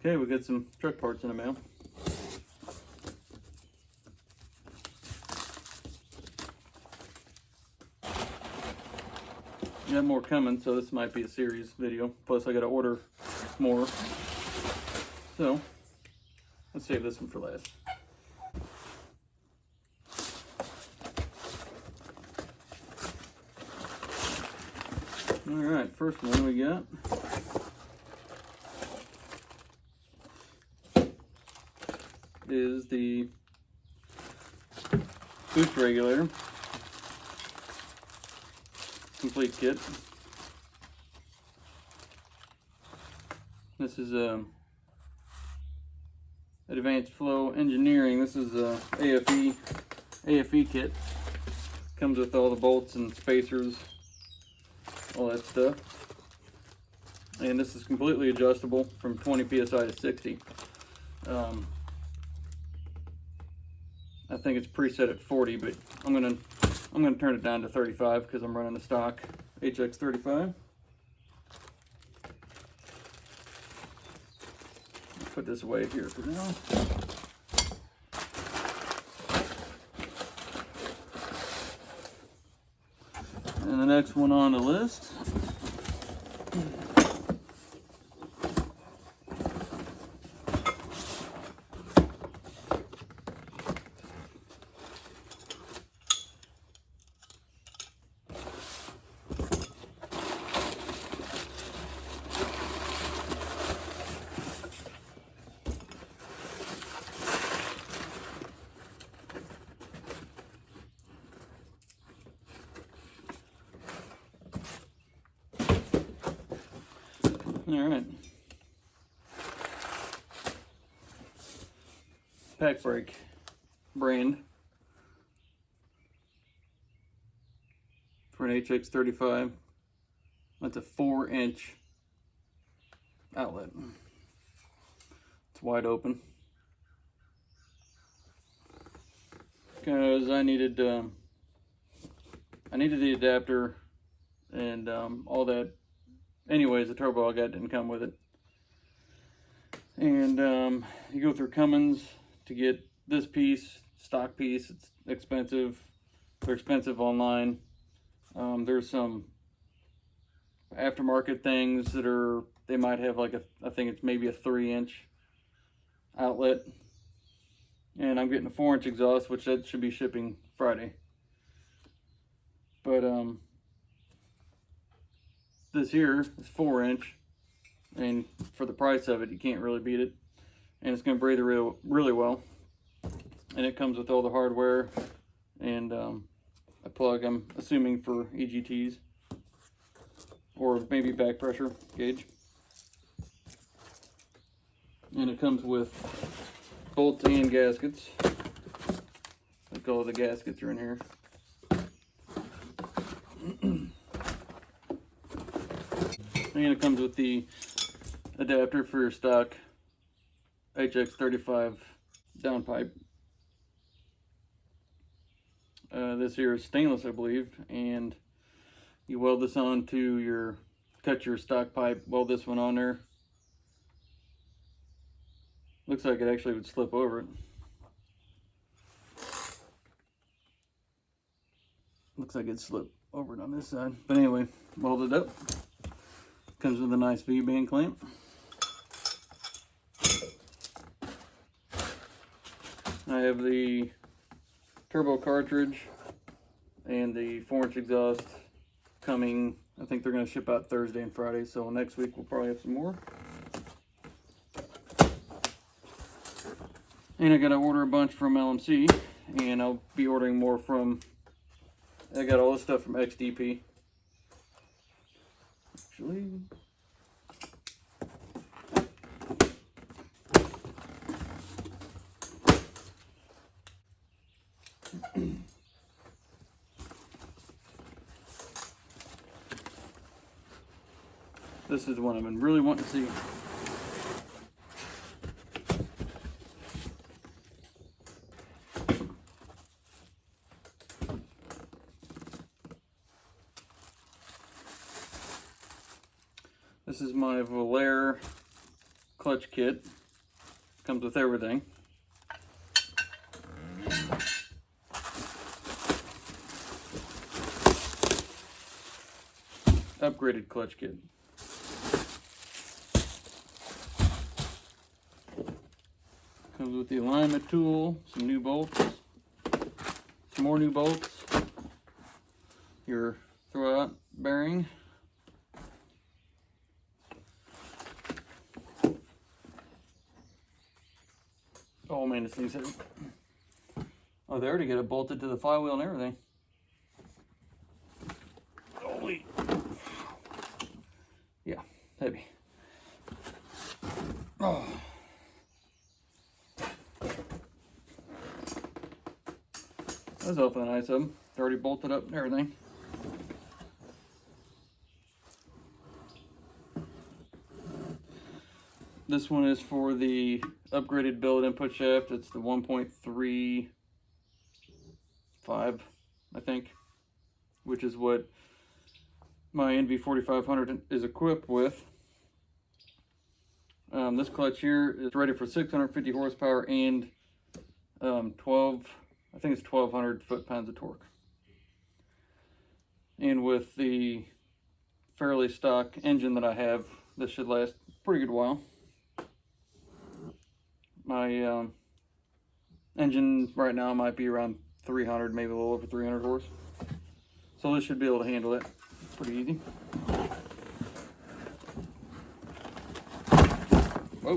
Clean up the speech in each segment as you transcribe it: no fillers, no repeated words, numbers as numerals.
Okay, we got some truck parts in the mail. Got more coming, so this might be a series video. Plus, I got to order more. So, let's save this one for last. All right, first one we got is the boost regulator complete kit. This is Advanced Flow Engineering. This is a AFE kit. Comes with all the bolts and spacers, all that stuff. And this is completely adjustable from 20 psi to 60. I think it's preset at 40, but I'm gonna turn it down to 35 because I'm running the stock HX35. Put this away here for now. And the next one on the list all right. Pacbrake brand for an HX35. That's a 4-inch outlet. It's wide open. Because I needed the adapter and all that. Anyways, the turbo I got didn't come with it. And you go through Cummins to get this piece, stock piece. It's expensive. They're expensive online. There's some aftermarket things that they might have like I think it's maybe a 3-inch outlet. And I'm getting a 4-inch exhaust, which that should be shipping Friday. But this here is 4-inch, and for the price of it, you can't really beat it. And it's going to breathe really well. And it comes with all the hardware and a plug, I'm assuming, for EGTs or maybe back pressure gauge. And it comes with bolts and gaskets. Like all the gaskets are in here. And it comes with the adapter for your stock HX35 downpipe. This here is stainless, I believe, and you weld this on to cut your stock pipe, weld this one on there. Looks like it actually would slip over it. Looks like it'd slip over it on this side. But anyway, weld it up. Comes with a nice V-band clamp. I have the turbo cartridge and the 4-inch exhaust coming. I think they're going to ship out Thursday and Friday, so next week we'll probably have some more. And I got to order a bunch from LMC, and I'll be ordering more from, I got all this stuff from XDP. Actually, this is the one I've been really wanting to see. This is my Valair clutch kit. Comes with everything. Upgraded clutch kit. Comes with the alignment tool, some new bolts, some more new bolts, your throwout bearing, oh man, this thing's heavy. Oh, they already got it bolted to the flywheel and everything. Holy, yeah, heavy. Oh. That's awfully nice of them. They're already bolted up and everything. This one is for the upgraded billet input shaft. It's the 1.35, I think, which is what my NV4500 is equipped with. This clutch here is rated for 650 horsepower and 1200 foot-pounds of torque. And with the fairly stock engine that I have, this should last a pretty good while. My engine right now might be around 300, maybe a little over 300 horse. So this should be able to handle it pretty easy. Whoa.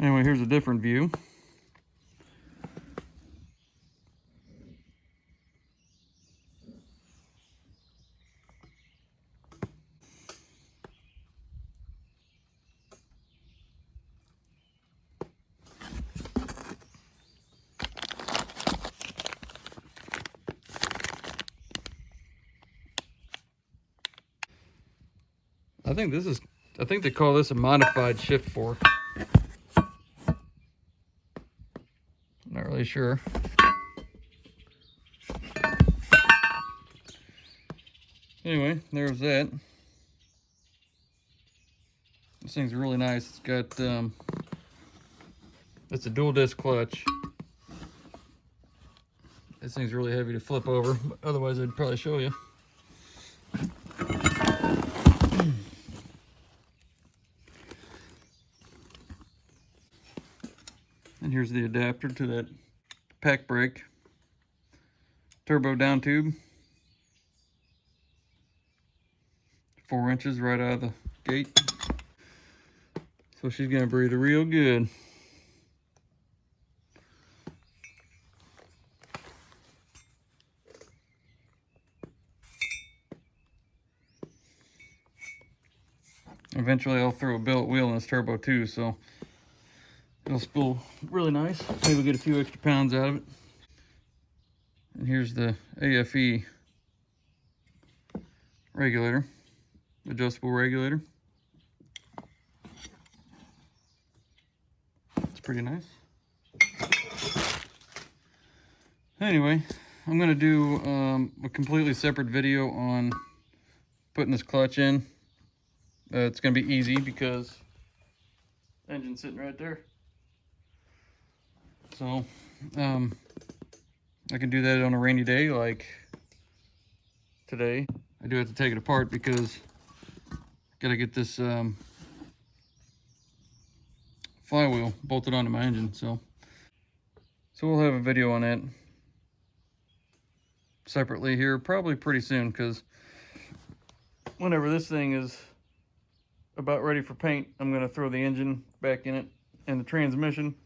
Anyway, here's a different view. I think they call this a modified shift fork. Not really sure. Anyway, there's that. This thing's really nice. It's got, it's a dual disc clutch. This thing's really heavy to flip over, but otherwise I'd probably show you. And here's the adapter to that Pacbrake turbo down tube. 4 inches right out of the gate. So she's gonna breathe real good. Eventually I'll throw a billet wheel in this turbo too, so it'll spool really nice. Maybe we'll get a few extra pounds out of it. And here's the AFE regulator, adjustable regulator. It's pretty nice. Anyway, I'm gonna do a completely separate video on putting this clutch in. It's gonna be easy because the engine's sitting right there. So I can do that on a rainy day like today. I do have to take it apart because I gotta get this flywheel bolted onto my engine. So we'll have a video on that separately here probably pretty soon, because whenever this thing is about ready for paint, I'm gonna throw the engine back in it and the transmission,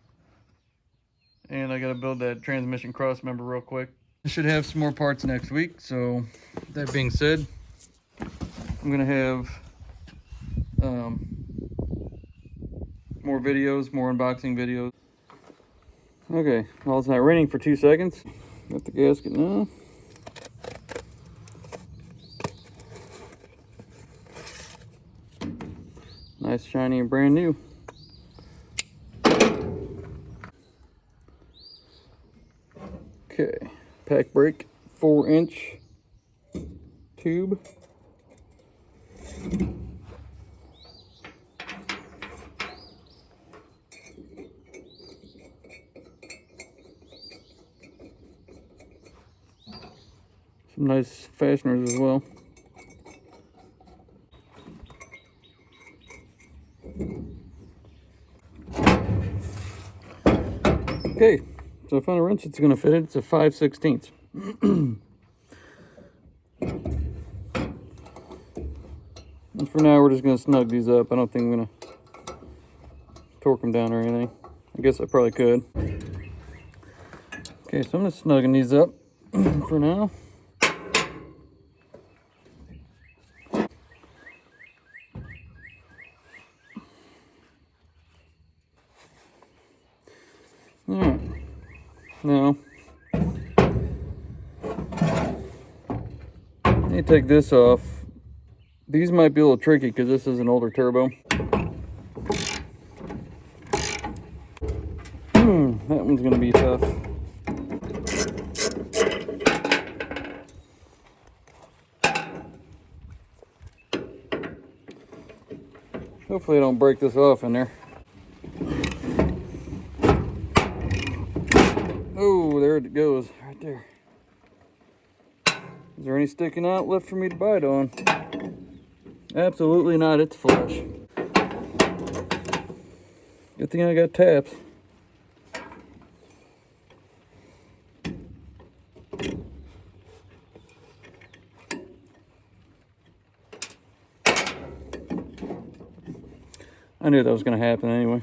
and I gotta build that transmission cross member real quick. I should have some more parts next week. So that being said, I'm gonna have more videos, more unboxing videos. Okay, well, it's not raining for 2 seconds. Got the gasket now. Nice, shiny, and brand new. Okay, Pacbrake 4-inch tube. Some nice fasteners as well. Okay, so I found a wrench that's going to fit it. It's a 5/16. And for now, we're just going to snug these up. I don't think I'm going to torque them down or anything. I guess I probably could. Okay, so I'm just snugging these up for now. Alright, now let me take this off. These might be a little tricky because this is an older turbo. That one's going to be tough. Hopefully I don't break this off in there. Oh, there it goes, right there. Is there any sticking out left for me to bite on? Absolutely not, it's flush. Good thing I got taps. I knew that was going to happen anyway.